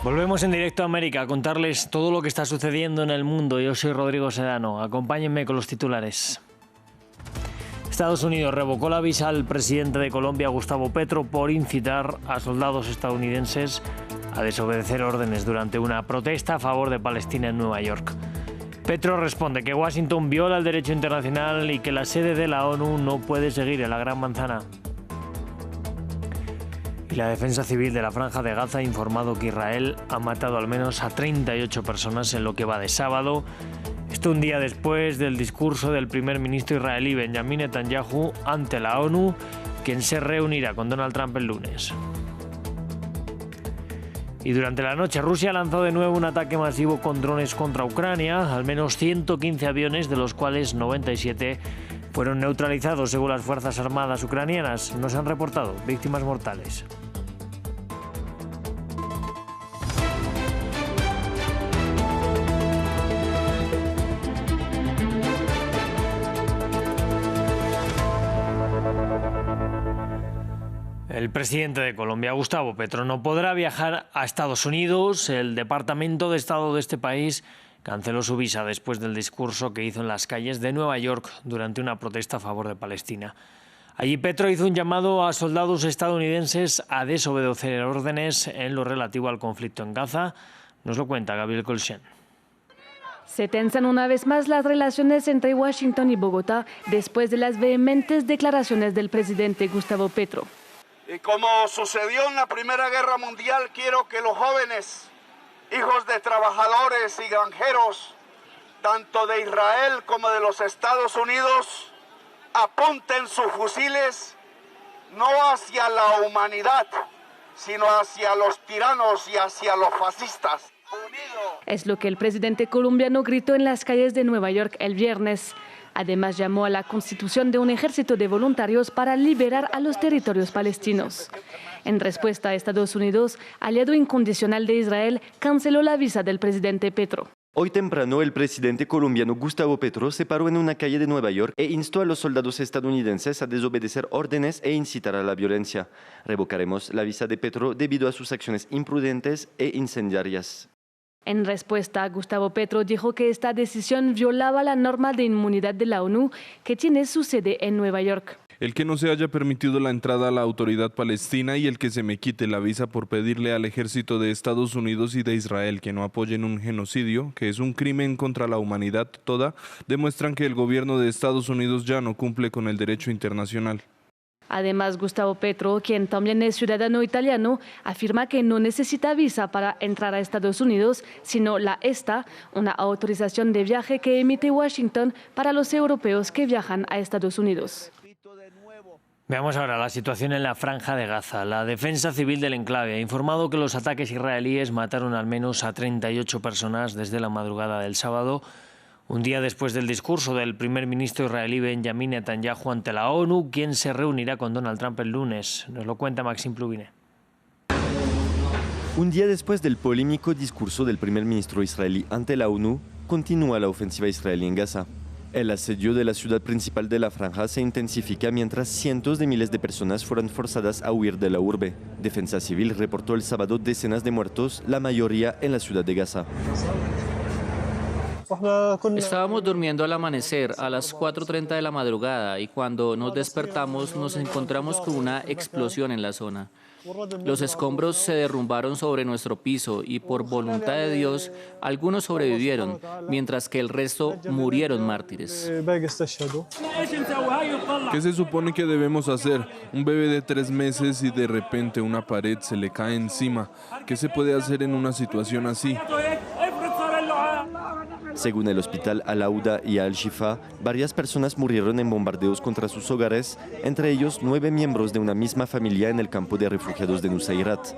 Volvemos en directo a América a contarles todo lo que está sucediendo en el mundo. Yo soy Rodrigo Sedano. Acompáñenme con los titulares. Estados Unidos revocó la visa al presidente de Colombia, Gustavo Petro, por incitar a soldados estadounidenses a desobedecer órdenes durante una protesta a favor de Palestina en Nueva York. Petro responde que Washington viola el derecho internacional y que la sede de la ONU no puede seguir en la Gran Manzana. Y la Defensa Civil de la Franja de Gaza ha informado que Israel ha matado al menos a 38 personas en lo que va de sábado. Esto un día después del discurso del primer ministro israelí Benjamin Netanyahu ante la ONU, quien se reunirá con Donald Trump el lunes. Y durante la noche Rusia lanzó de nuevo un ataque masivo con drones contra Ucrania. Al menos 115 aviones, de los cuales 97 fueron neutralizados según las Fuerzas Armadas ucranianas. No se han reportado víctimas mortales. El presidente de Colombia, Gustavo Petro, no podrá viajar a Estados Unidos. El Departamento de Estado de este país canceló su visa después del discurso que hizo en las calles de Nueva York durante una protesta a favor de Palestina. Allí Petro hizo un llamado a soldados estadounidenses a desobedecer órdenes en lo relativo al conflicto en Gaza. Nos lo cuenta Gabriel Colchen. Se tensan una vez más las relaciones entre Washington y Bogotá después de las vehementes declaraciones del presidente Gustavo Petro. Y como sucedió en la Primera Guerra Mundial, quiero que los jóvenes, hijos de trabajadores y granjeros, tanto de Israel como de los Estados Unidos, apunten sus fusiles no hacia la humanidad, sino hacia los tiranos y hacia los fascistas. Es lo que el presidente colombiano gritó en las calles de Nueva York el viernes. Además, llamó a la constitución de un ejército de voluntarios para liberar a los territorios palestinos. En respuesta a Estados Unidos, aliado incondicional de Israel, canceló la visa del presidente Petro. Hoy temprano, el presidente colombiano Gustavo Petro se paró en una calle de Nueva York e instó a los soldados estadounidenses a desobedecer órdenes e incitar a la violencia. Revocaremos la visa de Petro debido a sus acciones imprudentes e incendiarias. En respuesta, Gustavo Petro dijo que esta decisión violaba la norma de inmunidad de la ONU, que tiene su sede en Nueva York. El que no se haya permitido la entrada a la autoridad palestina y el que se me quite la visa por pedirle al ejército de Estados Unidos y de Israel que no apoyen un genocidio, que es un crimen contra la humanidad toda, demuestran que el gobierno de Estados Unidos ya no cumple con el derecho internacional. Además, Gustavo Petro, quien también es ciudadano italiano, afirma que no necesita visa para entrar a Estados Unidos, sino la ESTA, una autorización de viaje que emite Washington para los europeos que viajan a Estados Unidos. Veamos ahora la situación en la Franja de Gaza. La Defensa Civil del enclave ha informado que los ataques israelíes mataron al menos a 38 personas desde la madrugada del sábado, un día después del discurso del primer ministro israelí Benjamin Netanyahu ante la ONU, quien se reunirá con Donald Trump el lunes. Nos lo cuenta Maxim Pluvine. Un día después del polémico discurso del primer ministro israelí ante la ONU, continúa la ofensiva israelí en Gaza. El asedio de la ciudad principal de la franja se intensifica mientras cientos de miles de personas fueron forzadas a huir de la urbe. Defensa Civil reportó el sábado decenas de muertos, la mayoría en la ciudad de Gaza. Estábamos durmiendo al amanecer a las 4:30 de la madrugada y cuando nos despertamos nos encontramos con una explosión en la zona. Los escombros se derrumbaron sobre nuestro piso y por voluntad de Dios algunos sobrevivieron, mientras que el resto murieron mártires. ¿Qué se supone que debemos hacer? Un bebé de 3 meses y de repente una pared se le cae encima. ¿Qué se puede hacer en una situación así? Según el hospital Al-Auda y Al-Shifa, varias personas murieron en bombardeos contra sus hogares, entre ellos 9 miembros de una misma familia en el campo de refugiados de Nusayrat.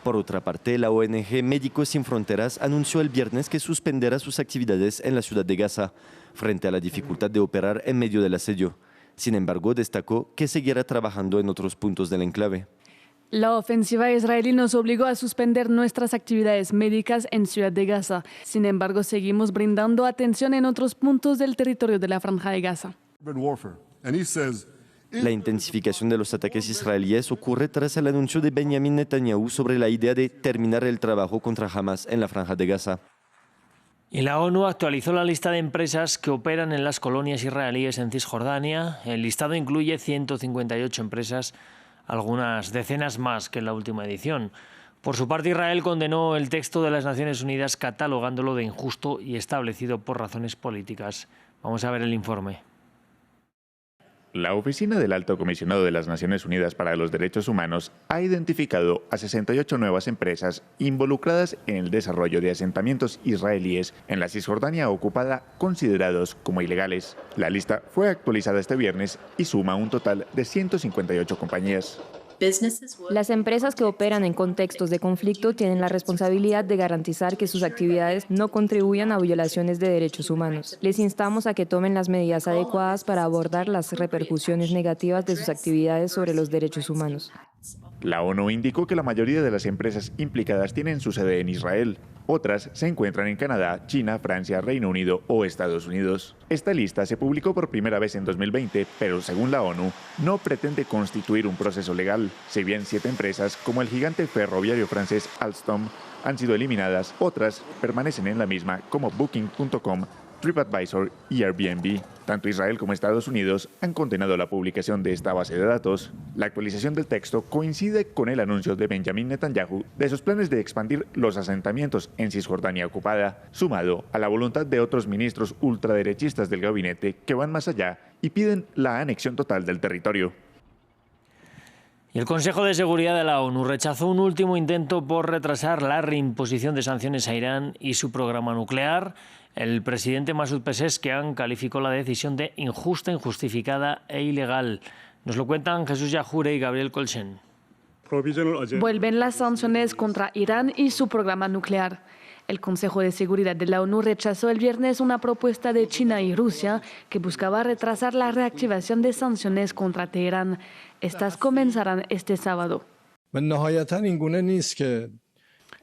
Por otra parte, la ONG Médicos Sin Fronteras anunció el viernes que suspenderá sus actividades en la ciudad de Gaza, frente a la dificultad de operar en medio del asedio. Sin embargo, destacó que seguirá trabajando en otros puntos del enclave. La ofensiva israelí nos obligó a suspender nuestras actividades médicas en Ciudad de Gaza. Sin embargo, seguimos brindando atención en otros puntos del territorio de la Franja de Gaza. La intensificación de los ataques israelíes ocurre tras el anuncio de Benjamin Netanyahu sobre la idea de terminar el trabajo contra Hamas en la Franja de Gaza. Y la ONU actualizó la lista de empresas que operan en las colonias israelíes en Cisjordania. El listado incluye 158 empresas, algunas decenas más que en la última edición. Por su parte, Israel condenó el texto de las Naciones Unidas catalogándolo de injusto y establecido por razones políticas. Vamos a ver el informe. La Oficina del Alto Comisionado de las Naciones Unidas para los Derechos Humanos ha identificado a 68 nuevas empresas involucradas en el desarrollo de asentamientos israelíes en la Cisjordania ocupada considerados como ilegales. La lista fue actualizada este viernes y suma un total de 158 compañías. Las empresas que operan en contextos de conflicto tienen la responsabilidad de garantizar que sus actividades no contribuyan a violaciones de derechos humanos. Les instamos a que tomen las medidas adecuadas para abordar las repercusiones negativas de sus actividades sobre los derechos humanos. La ONU indicó que la mayoría de las empresas implicadas tienen su sede en Israel. Otras se encuentran en Canadá, China, Francia, Reino Unido o Estados Unidos. Esta lista se publicó por primera vez en 2020, pero según la ONU, no pretende constituir un proceso legal. Si bien 7 empresas, como el gigante ferroviario francés Alstom, han sido eliminadas, otras permanecen en la misma, como Booking.com, TripAdvisor y Airbnb. Tanto Israel como Estados Unidos han condenado la publicación de esta base de datos. La actualización del texto coincide con el anuncio de Benjamin Netanyahu de sus planes de expandir los asentamientos en Cisjordania ocupada, sumado a la voluntad de otros ministros ultraderechistas del gabinete que van más allá y piden la anexión total del territorio. Y el Consejo de Seguridad de la ONU rechazó un último intento por retrasar la reimposición de sanciones a Irán y su programa nuclear. El presidente Masoud Pezeshkian calificó la decisión de injusta, injustificada e ilegal. Nos lo cuentan Jesús Yajure y Gabriel Colchen. Vuelven las sanciones contra Irán y su programa nuclear. El Consejo de Seguridad de la ONU rechazó el viernes una propuesta de China y Rusia que buscaba retrasar la reactivación de sanciones contra Teherán. Estas comenzarán este sábado.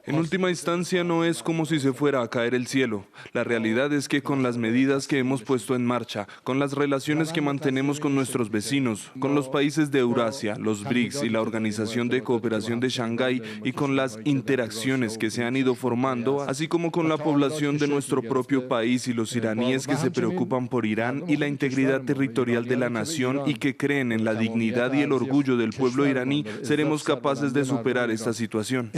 En última instancia, no es como si se fuera a caer el cielo. La realidad es que con las medidas que hemos puesto en marcha, con las relaciones que mantenemos con nuestros vecinos, con los países de Eurasia, los BRICS y la Organización de Cooperación de Shanghái y con las interacciones que se han ido formando, así como con la población de nuestro propio país y los iraníes que se preocupan por Irán y la integridad territorial de la nación y que creen en la dignidad y el orgullo del pueblo iraní, seremos capaces de superar esta situación.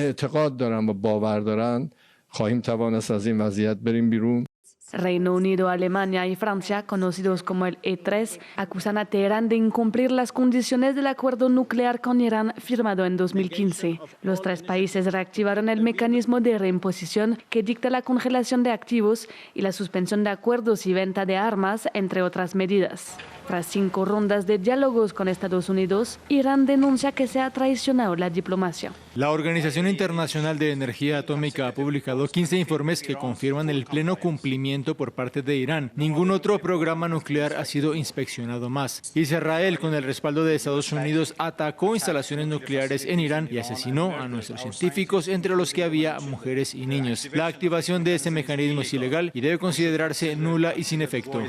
Reino Unido, Alemania y Francia, conocidos como el E3, acusan a Teherán de incumplir las condiciones del acuerdo nuclear con Irán firmado en 2015. Los 3 países reactivaron el mecanismo de reimposición que dicta la congelación de activos y la suspensión de acuerdos y venta de armas, entre otras medidas. Tras 5 rondas de diálogos con Estados Unidos, Irán denuncia que se ha traicionado la diplomacia. La Organización Internacional de Energía Atómica ha publicado 15 informes que confirman el pleno cumplimiento por parte de Irán. Ningún otro programa nuclear ha sido inspeccionado más. Israel, con el respaldo de Estados Unidos, atacó instalaciones nucleares en Irán y asesinó a nuestros científicos, entre los que había mujeres y niños. La activación de ese mecanismo es ilegal y debe considerarse nula y sin efecto.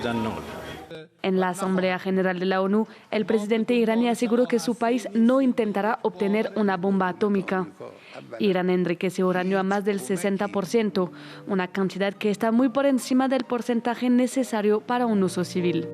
En la Asamblea General de la ONU, el presidente iraní aseguró que su país no intentará obtener una bomba atómica. Irán enriquece uranio a más del 60%, una cantidad que está muy por encima del porcentaje necesario para un uso civil.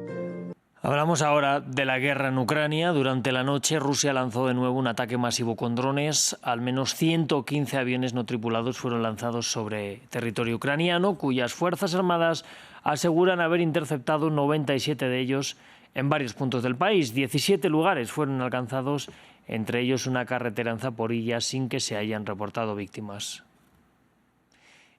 Hablamos ahora de la guerra en Ucrania. Durante la noche, Rusia lanzó de nuevo un ataque masivo con drones. Al menos 115 aviones no tripulados fueron lanzados sobre territorio ucraniano, cuyas fuerzas armadas aseguran haber interceptado 97 de ellos en varios puntos del país. 17 lugares fueron alcanzados, entre ellos una carretera en Zaporilla, sin que se hayan reportado víctimas.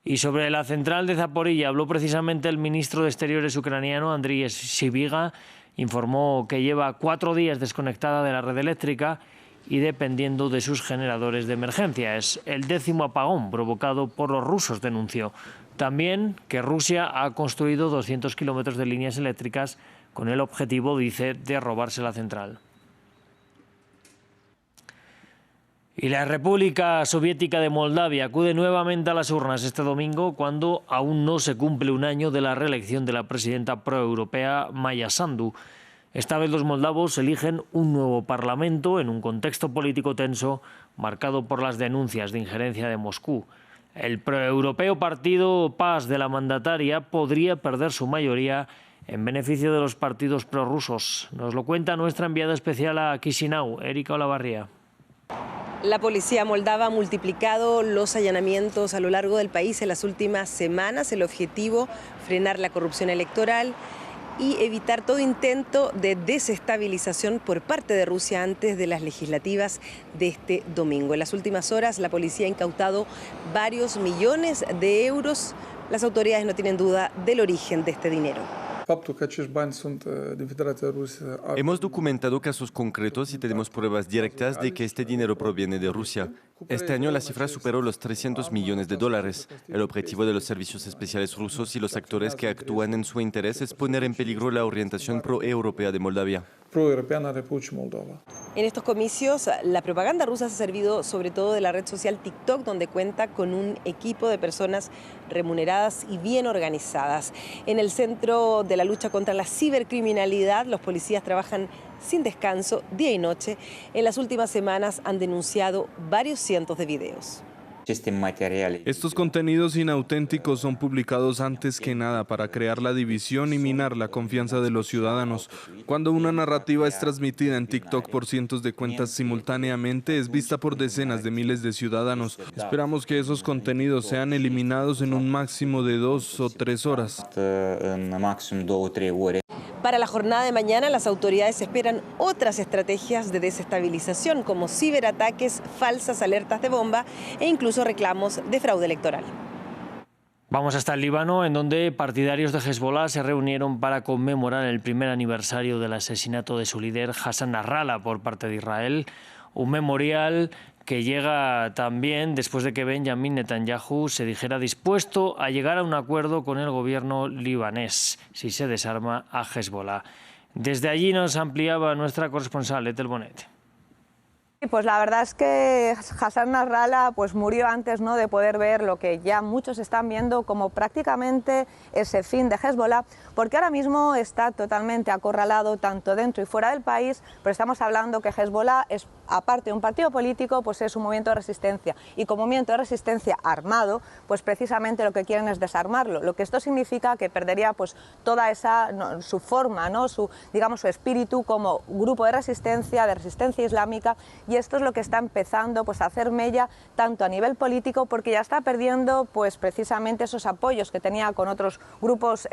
Y sobre la central de Zaporilla habló precisamente el ministro de Exteriores ucraniano, Andriy Sybiga. Informó que lleva 4 días desconectada de la red eléctrica y dependiendo de sus generadores de emergencia. Es el 10º apagón provocado por los rusos, denunció. También que Rusia ha construido 200 kilómetros de líneas eléctricas con el objetivo, dice, de robarse la central. Y la República Soviética de Moldavia acude nuevamente a las urnas este domingo cuando aún no se cumple un año de la reelección de la presidenta proeuropea Maya Sandu. Esta vez los moldavos eligen un nuevo parlamento en un contexto político tenso marcado por las denuncias de injerencia de Moscú. El proeuropeo partido PAS de la mandataria podría perder su mayoría en beneficio de los partidos prorrusos. Nos lo cuenta nuestra enviada especial a Chisinau, Erika Olavarría. La policía moldava ha multiplicado los allanamientos a lo largo del país en las últimas semanas. El objetivo, frenar la corrupción electoral y evitar todo intento de desestabilización por parte de Rusia antes de las legislativas de este domingo. En las últimas horas, la policía ha incautado varios millones de euros. Las autoridades no tienen duda del origen de este dinero. Hemos documentado casos concretos y tenemos pruebas directas de que este dinero proviene de Rusia. Este año la cifra superó los 300 millones de dólares. El objetivo de los servicios especiales rusos y los actores que actúan en su interés es poner en peligro la orientación pro-europea de Moldavia. En estos comicios, la propaganda rusa se ha servido sobre todo de la red social TikTok, donde cuenta con un equipo de personas remuneradas y bien organizadas. En el centro de la lucha contra la cibercriminalidad, los policías trabajan sin descanso, día y noche. En las últimas semanas han denunciado varios cientos de videos. Estos contenidos inauténticos son publicados antes que nada para crear la división y minar la confianza de los ciudadanos. Cuando una narrativa es transmitida en TikTok por cientos de cuentas simultáneamente, es vista por decenas de miles de ciudadanos. Esperamos que esos contenidos sean eliminados en un máximo de 2 o 3 horas. Para la jornada de mañana, las autoridades esperan otras estrategias de desestabilización, como ciberataques, falsas alertas de bomba e incluso reclamos de fraude electoral. Vamos hasta el Líbano, en donde partidarios de Hezbollah se reunieron para conmemorar el primer aniversario del asesinato de su líder Hassan Nasrallah por parte de Israel. Un memorial que llega también después de que Benjamin Netanyahu se dijera dispuesto a llegar a un acuerdo con el gobierno libanés si se desarma a Hezbollah. Desde allí nos ampliaba nuestra corresponsal, Ethel Bonet. Pues la verdad es que Hassan Nasrallah pues murió antes, ¿no?, de poder ver lo que ya muchos están viendo como prácticamente ese fin de Hezbollah, porque ahora mismo está totalmente acorralado tanto dentro y fuera del país, pero estamos hablando que Hezbollah es, aparte de un partido político, pues es un movimiento de resistencia, y como movimiento de resistencia armado, pues precisamente lo que quieren es desarmarlo, lo que esto significa que perdería pues toda esa, su forma, ¿no?, su espíritu como grupo de resistencia islámica. Y esto es lo que está empezando pues a hacer mella tanto a nivel político, porque ya está perdiendo pues precisamente esos apoyos que tenía con otros grupos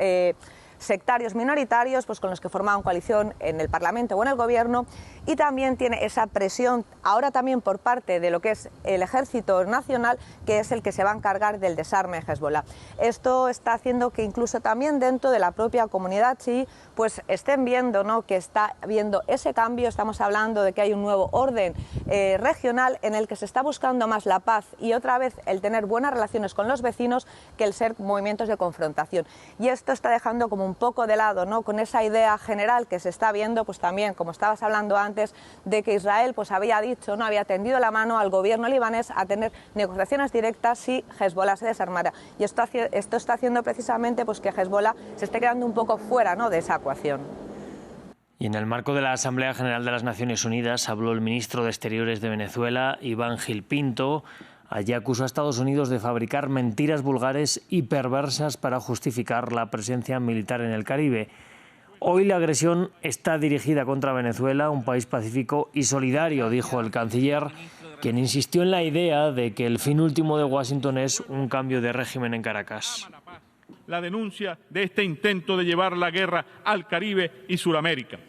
sectarios minoritarios, pues con los que formaban coalición en el Parlamento o en el Gobierno, y también tiene esa presión ahora también por parte de lo que es el Ejército Nacional, que es el que se va a encargar del desarme de Hezbollah. Esto está haciendo que incluso también dentro de la propia comunidad chií pues estén viendo, ¿no?, que está habiendo ese cambio. Estamos hablando de que hay un nuevo orden regional en el que se está buscando más la paz y otra vez el tener buenas relaciones con los vecinos que el ser movimientos de confrontación. Y esto está dejando como un poco de lado, ¿no?, con esa idea general que se está viendo, pues también, como estabas hablando antes, de que Israel pues había dicho, no había tendido la mano al gobierno libanés a tener negociaciones directas si Hezbollah se desarmara. Y esto está haciendo precisamente pues que Hezbollah se esté quedando un poco fuera, ¿no?, de esa ecuación. Y en el marco de la Asamblea General de las Naciones Unidas habló el ministro de Exteriores de Venezuela, Iván Gil Pinto. Allí acusó a Estados Unidos de fabricar mentiras vulgares y perversas para justificar la presencia militar en el Caribe. Hoy la agresión está dirigida contra Venezuela, un país pacífico y solidario, dijo el canciller, quien insistió en la idea de que el fin último de Washington es un cambio de régimen en Caracas. La denuncia de este intento de llevar la guerra al Caribe y Sudamérica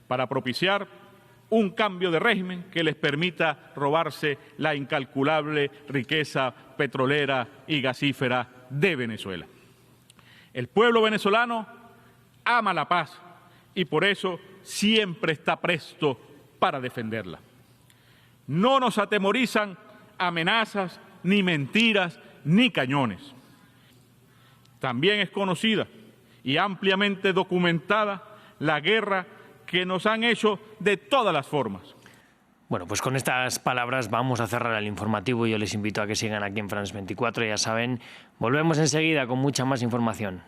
para propiciar un cambio de régimen que les permita robarse la incalculable riqueza petrolera y gasífera de Venezuela. El pueblo venezolano ama la paz y por eso siempre está presto para defenderla. No nos atemorizan amenazas, ni mentiras, ni cañones. También es conocida y ampliamente documentada la guerra que nos han hecho de todas las formas. Bueno, pues con estas palabras vamos a cerrar el informativo y yo les invito a que sigan aquí en France 24. Ya saben, volvemos enseguida con mucha más información.